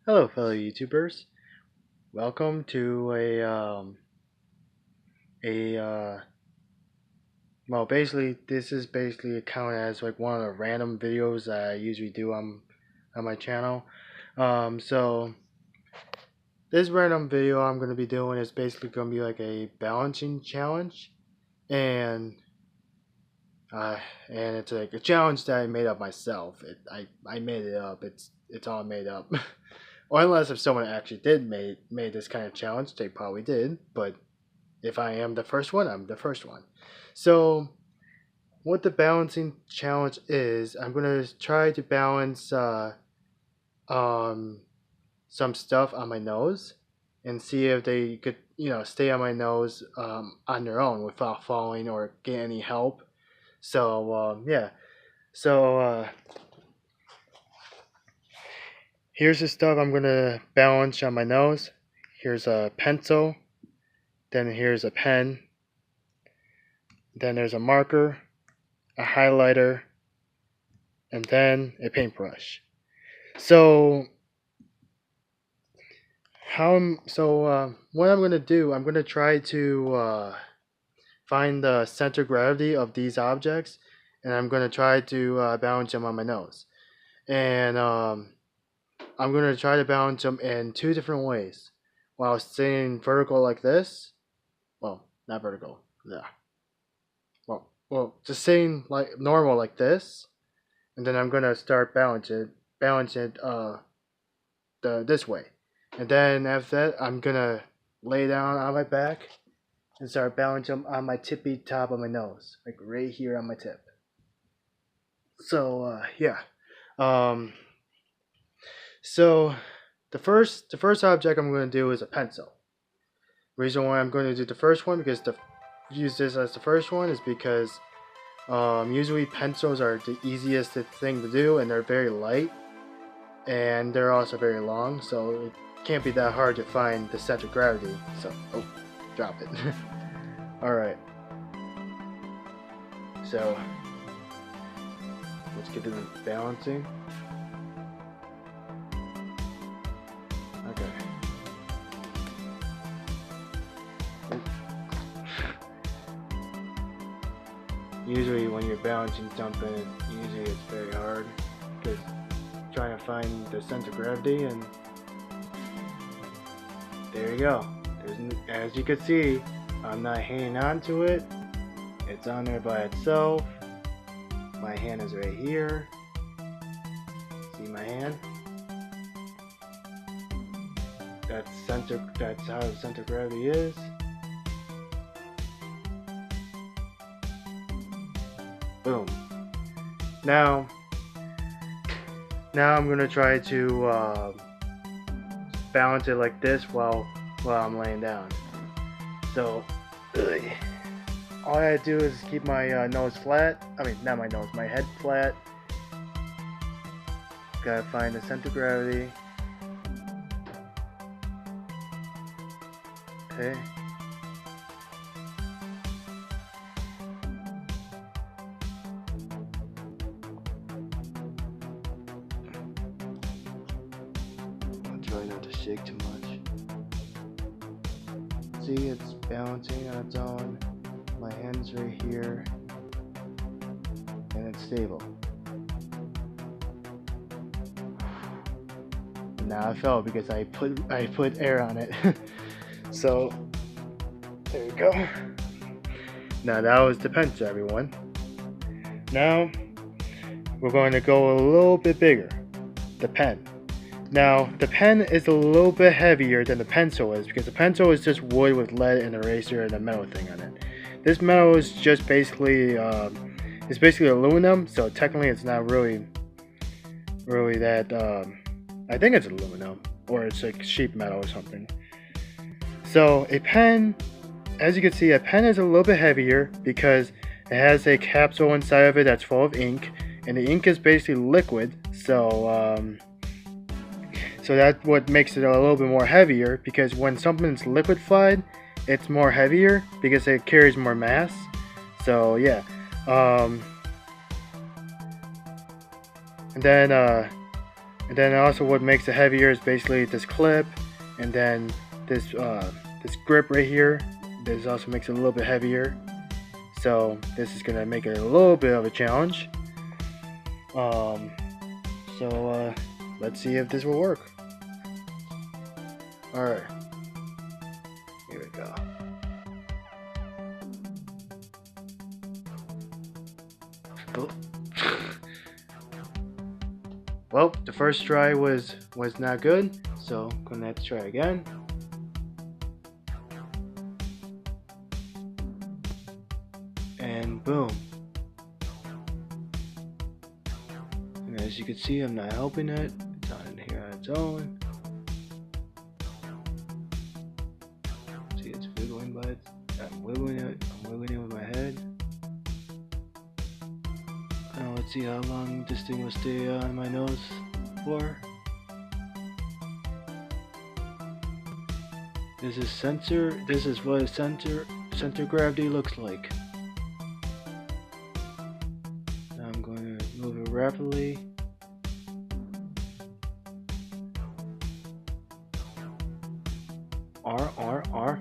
Hello, fellow YouTubers. Welcome to a well, basically this is basically accounted as like one of the random videos that I usually do on my channel. So this random video I'm gonna be doing is basically gonna be like a balancing challenge, and uh, and it's like a challenge that I made up myself. I made it up. It's all made up. Or unless if someone actually did made this kind of challenge, they probably did. But if I am the first one, I'm the first one. So what the balancing challenge is, I'm gonna try to balance um, some stuff on my nose and see if they could stay on my nose on their own without falling or get any help. So yeah. So here's the stuff I'm gonna balance on my nose. Here's a pencil. Then here's a pen. Then there's a marker, a highlighter, and then a paintbrush. So what I'm gonna do, I'm gonna try to find the center of gravity of these objects, and I'm gonna try to balance them on my nose. And I'm gonna try to balance them in two different ways. While staying vertical like this, well, not vertical, yeah. Well, just staying like normal like this, and then I'm gonna start balance it this way, and then after that I'm gonna lay down on my back and start balancing on my tippy top of my nose, like right here on my tip. So yeah, um, so the first object I'm gonna do is a pencil. Reason why I'm going to do the first one because use this as the first one is because usually pencils are the easiest thing to do, and they're very light, and they're also very long, so it can't be that hard to find the center of gravity. So, oh, drop it. Alright. So, let's get to the balancing. Okay. Usually when you're balancing something, usually it's very hard because trying to find the center of gravity, and there you go. As you can see, I'm not hanging on to it. It's on there by itself. My hand is right here. See my hand? That's how the center of gravity is. Boom. Now I'm gonna try to balance it like this while I'm laying down. So all I gotta do is keep my nose flat. I mean, not my nose, my head flat. Gotta find the center of gravity. Okay. Try not to shake too much. See, it's balancing on its own. My hand's right here, and it's stable. Now I fell because I put air on it. So there you go. Now that was the pencil, everyone. Now we're going to go a little bit bigger. The pen. Now, the pen is a little bit heavier than the pencil is because the pencil is just wood with lead and eraser and a metal thing on it. This metal is just basically, it's basically aluminum, so technically it's not really that, I think it's aluminum, or it's like sheet metal or something. So a pen, as you can see, a pen is a little bit heavier because it has a capsule inside of it that's full of ink, and the ink is basically liquid, so that's what makes it a little bit more heavier, because when something's liquefied, it's more heavier because it carries more mass. So yeah. And then And then also what makes it heavier is basically this clip, and then this this grip right here. This also makes it a little bit heavier. So this is gonna make it a little bit of a challenge. Let's see if this will work. Alright. Here we go. Oh. Well, the first try was not good, so I'm gonna have to try again. And boom. And as you can see, I'm not helping it. It's on here on its own. See, it's wiggling, but I'm wiggling it. I'm wiggling it with my head. Now let's see how long this thing will stay on my nose for. This is what a center gravity looks like. Now I'm going to move it rapidly. R.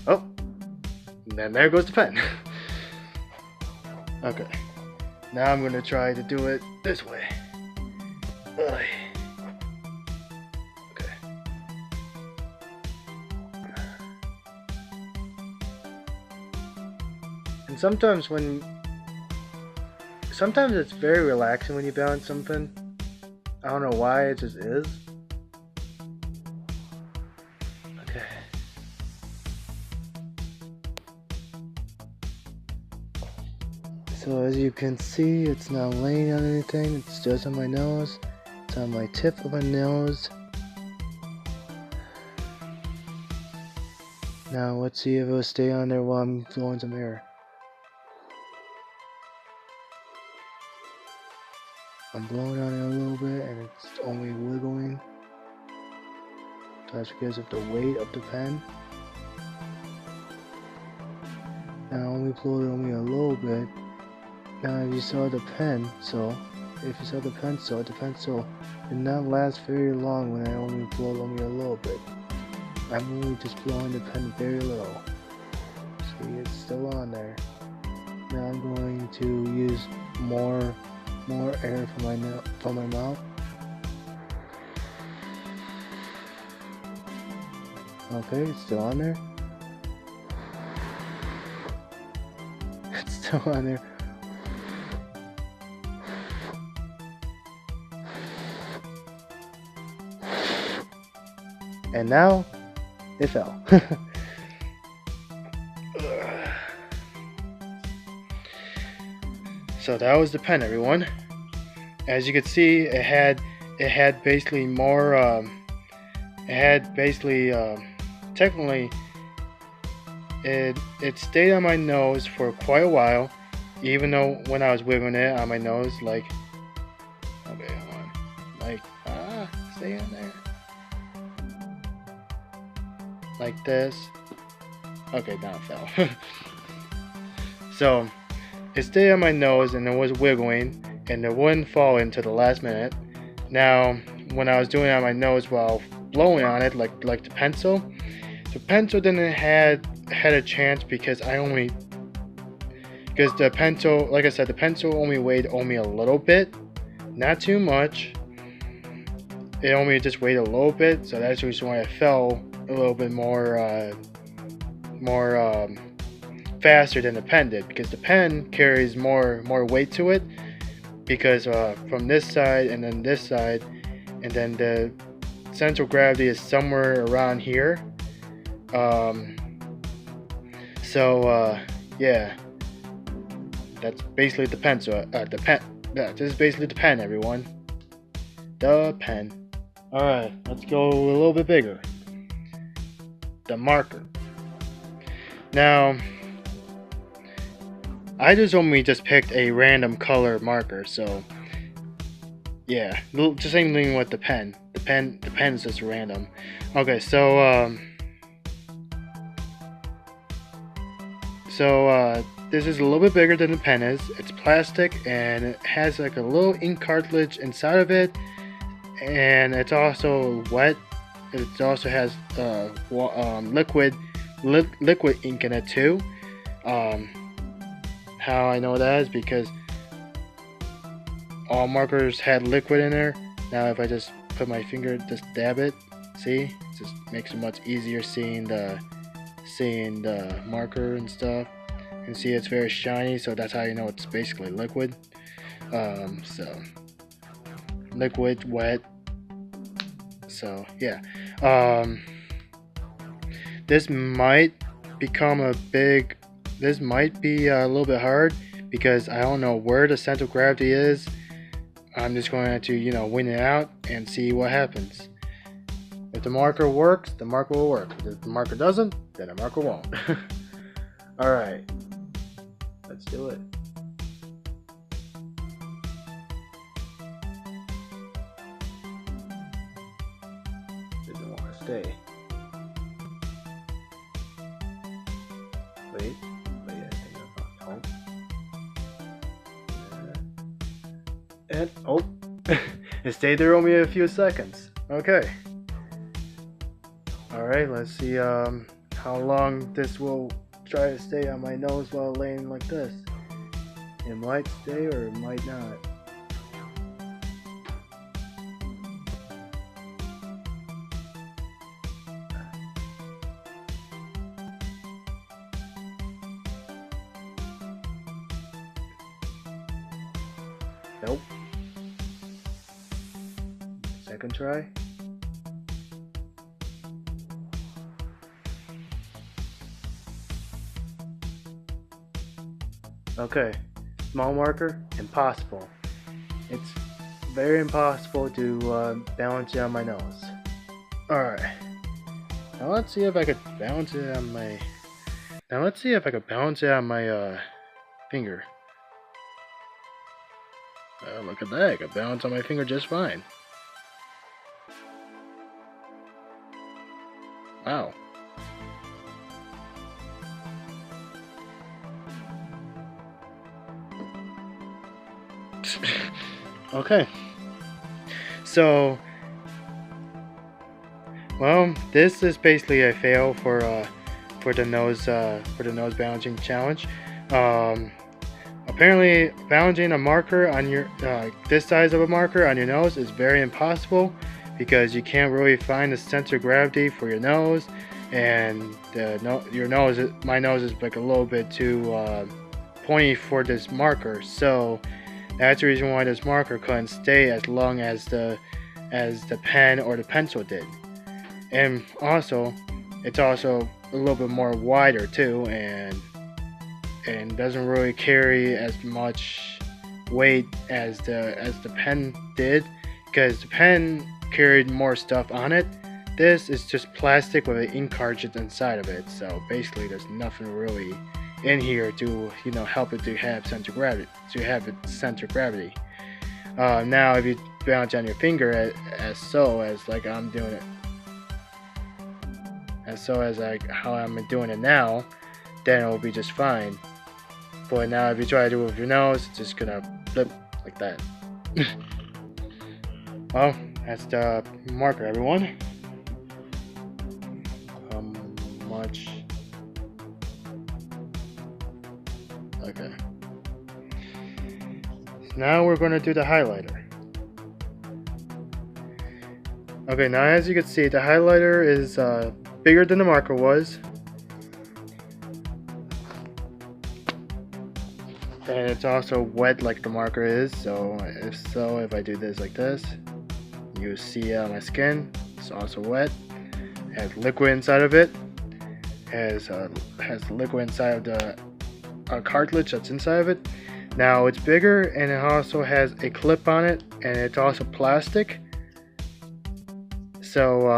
Oh, and then there goes the pen. Okay. Now I'm gonna try to do it this way. Okay. And sometimes it's very relaxing when you balance something. I don't know why, it just is. Okay. So as you can see, it's not laying on anything, it's just on my nose. It's on my tip of my nose. Now let's see if it'll stay on there while I'm blowing some air. I'm blowing on it a little bit and it's only wiggling. That's because of the weight of the pen. Now I only blew it only a little bit. Now if you saw the pencil, the pencil did not last very long when I only blow only a little bit. I'm only just blowing the pen very low. See, it's still on there. Now I'm going to use more air from my mouth. Okay, it's still on there. It's still on there. And now, it fell. So that was the pen, everyone. As you can see, it had basically more. Technically, it stayed on my nose for quite a while, even though when I was wiggling it on my nose, like, okay, hold on, like, stay on there. Like this. Okay, now it fell. So it stayed on my nose and it was wiggling and it wouldn't fall into the last minute. Now when I was doing it on my nose while blowing on it, like the pencil didn't had a chance because the pencil, like I said, the pencil only weighed a little bit, not too much. It only just weighed a little bit, so that's the reason why it fell a little bit more faster than the pen did, because the pen carries more weight to it, because from this side and then this side, and then the center of gravity is somewhere around here. Yeah, that's basically the pen. So this is basically the pen, everyone. The pen. All right, let's go a little bit bigger. The marker. Now, I just picked a random color marker, so yeah, the same thing with the pen. The pen is just random. Okay, so this is a little bit bigger than the pen is. It's plastic and it has like a little ink cartridge inside of it and it's also wet. It also has liquid ink in it too. Um, how I know that is because all markers had liquid in there. Now if I just put my finger, just dab it, see, it just makes it much easier seeing the marker and stuff. And see, it's very shiny, so that's how you know it's basically liquid. So liquid, wet. So yeah, this might become this might be a little bit hard because I don't know where the center of gravity is. I'm just going to, wing it out and see what happens. If the marker works, the marker will work. If the marker doesn't, then the marker won't. Alright, let's do it. Doesn't want to stay. Wait, I think I'm and oh, it stayed there only a few seconds. Okay. Alright, let's see how long this will try to stay on my nose while laying like this. It might stay or it might not. Nope. Second try. Okay, small marker, impossible. It's very impossible to balance it on my nose. Alright, now let's see if I could balance it on my... finger. Look at that, I could balance on my finger just fine. Wow. Okay. So, well, this is basically a fail for the nose balancing challenge. Apparently, balancing a marker on your this size of a marker on your nose is very impossible because you can't really find the center of gravity for your nose, and my nose is like a little bit too pointy for this marker. So that's the reason why this marker couldn't stay as long as the pen or the pencil did. And also, it's also a little bit more wider too, and doesn't really carry as much weight as the pen did, because the pen carried more stuff on it. This is just plastic with an ink cartridge inside of it, so basically there's nothing really in here to help it to have center of gravity. Now if you balance on your finger as like I'm doing it, how I'm doing it now, then it will be just fine. But now if you try to do it with your nose, it's just gonna flip like that. Well, that's the marker, everyone. Much. Okay. So now we're going to do the highlighter. Okay, now as you can see, the highlighter is bigger than the marker was. And it's also wet like the marker is, so if I do this like this, you see my skin, it's also wet. It has liquid inside of it. Has liquid inside of the cartilage that's inside of it. Now it's bigger, and it also has a clip on it, and it's also plastic. So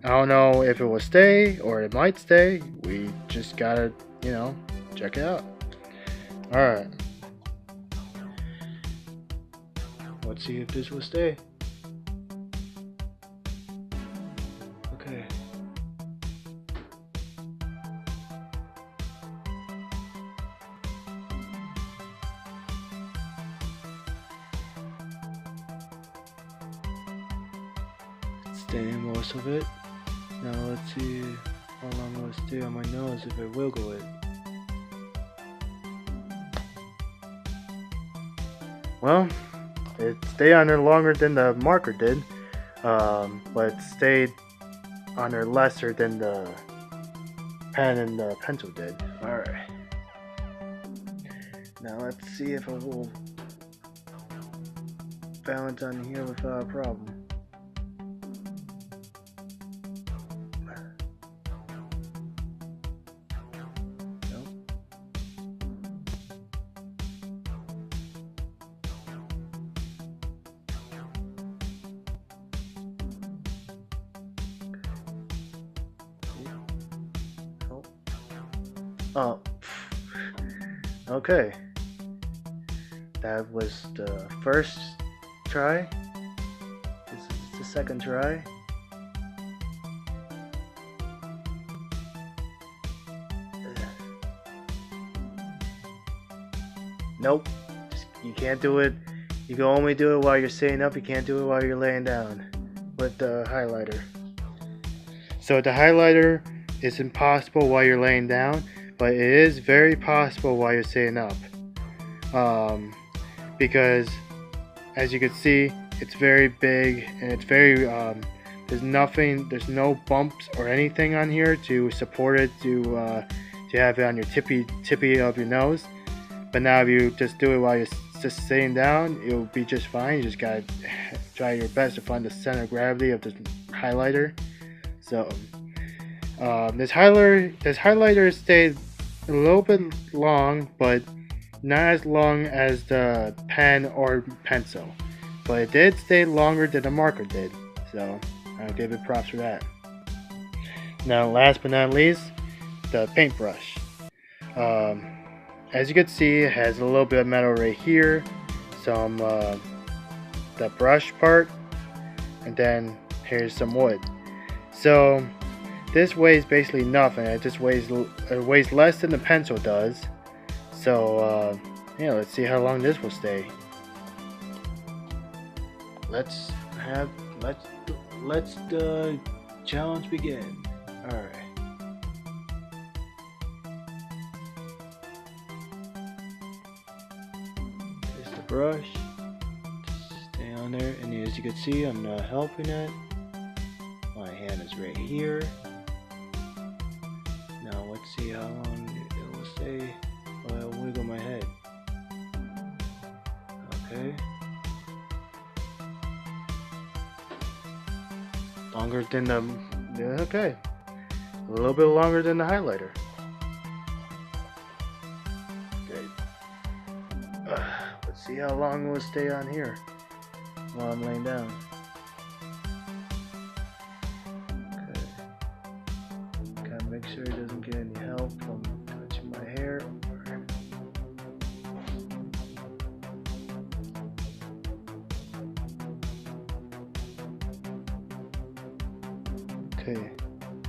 I don't know if it will stay or it might stay. We just gotta, check it out. Alright. Let's see if this will stay. Okay. staying most of it. Now let's see how long it will stay on my nose if I wiggle it. Well, it stayed on there longer than the marker did, but it stayed on there lesser than the pen and the pencil did. Alright. Now let's see if it will balance on here without a problem. Oh, okay. That was the first try. This is the second try. Nope. You can't do it. You can only do it while you're sitting up. You can't do it while you're laying down with the highlighter. So the highlighter is impossible while you're laying down, but it is very possible while you're sitting up. Because as you can see, it's very big and it's very there's no bumps or anything on here to support it to have it on your tippy of your nose. But now if you just do it while you're just sitting down, it'll be just fine. You just gotta try your best to find the center of gravity of this highlighter. So this highlighter stayed a little bit long, but not as long as the pen or pencil. But it did stay longer than the marker did, so I'll give it props for that. Now last but not least, the paintbrush. As you can see, it has a little bit of metal right here, some the brush part, and then here's some wood. So this weighs basically nothing. It weighs less than the pencil does. So yeah, let's see how long this will stay. Let's the challenge begin. All right. Here's the brush. Just stay on there, and as you can see, I'm not helping it. My hand is right here. Now let's see how long it will stay while I wiggle my head. Okay. Longer than the, okay. A little bit longer than the highlighter. Okay. Let's see how long it will stay on here while I'm laying down. Make sure it doesn't get any help from touching my hair. Okay,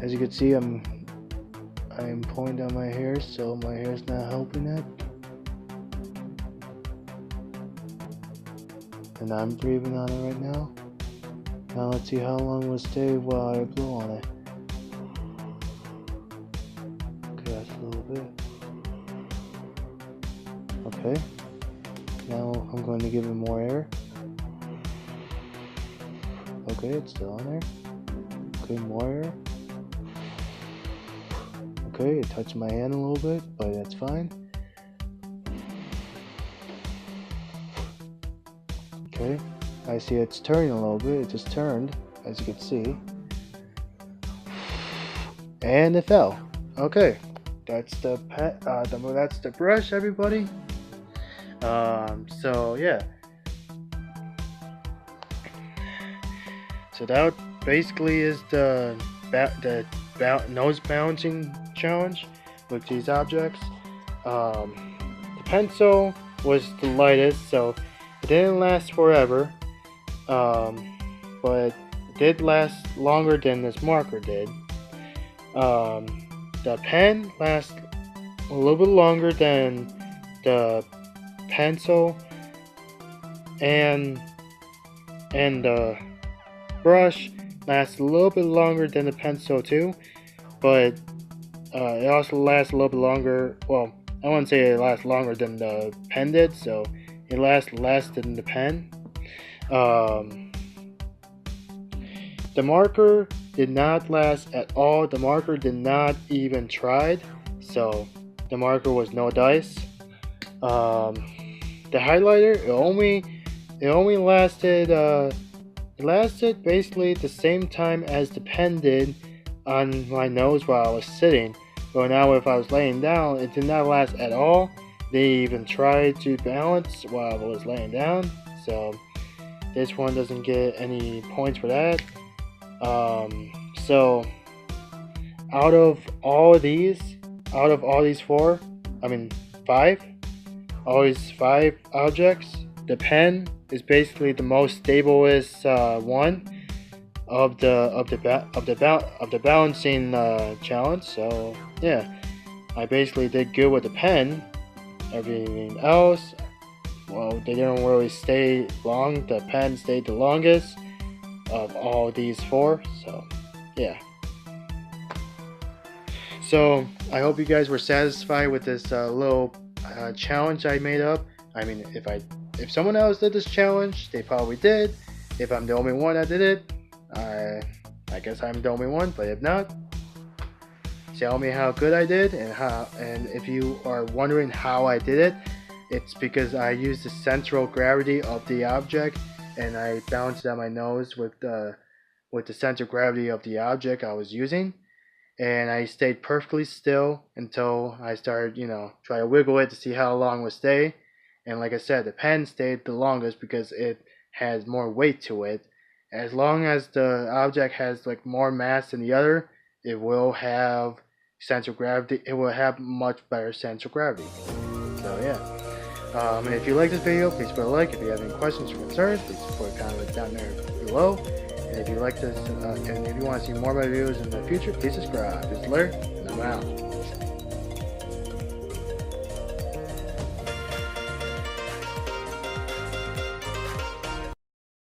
as you can see, I am pulling down my hair, so my hair's not helping it. And I'm breathing on it right now. Now let's see how long it will stay while I blow on it. That's a little bit. Okay. Now I'm going to give it more air. Okay, it's still on there. Okay, more air. Okay, it touched my hand a little bit, but that's fine. Okay, I see it's turning a little bit. It just turned, as you can see. And it fell. Okay. That's the that's the brush, everybody. So yeah. So that basically is the nose balancing challenge with these objects. The pencil was the lightest, so it didn't last forever. But it did last longer than this marker did. The pen lasts a little bit longer than the pencil, and the brush lasts a little bit longer than the pencil too, but it also lasts a little bit longer. Well, I wouldn't say it lasts longer than the pen did, so it lasts less than the pen. The marker did not last at all. The marker did not even try, so the marker was no dice. The highlighter, it only lasted basically the same time as the pen did on my nose while I was sitting. But now if I was laying down, it did not last at all. They even tried to balance while I was laying down, so this one doesn't get any points for that. So out of all these four, I mean five, all these five objects, the pen is basically the most stablest one of the balancing challenge. So yeah, I basically did good with the pen. Everything else, well, they didn't really stay long. The pen stayed the longest of all these four. So yeah. So I hope you guys were satisfied with this little challenge I made up. I mean, if someone else did this challenge, they probably did. If I'm the only one that did it, I guess I'm the only one. But if not, tell me how good I did, and if you are wondering how I did it, it's because I used the central gravity of the object, and I balanced on my nose with the center gravity of the object I was using, and I stayed perfectly still until I started, try to wiggle it to see how long it would stay. And like I said, the pen stayed the longest because it has more weight to it. As long as the object has like more mass than the other, it will have central gravity. It will have much better central gravity. So yeah. And if you like this video, please put a like. If you have any questions or concerns, please put a comment down there below. And if you like this, and if you want to see more of my videos in the future, please subscribe. This is Larry, and I'm out.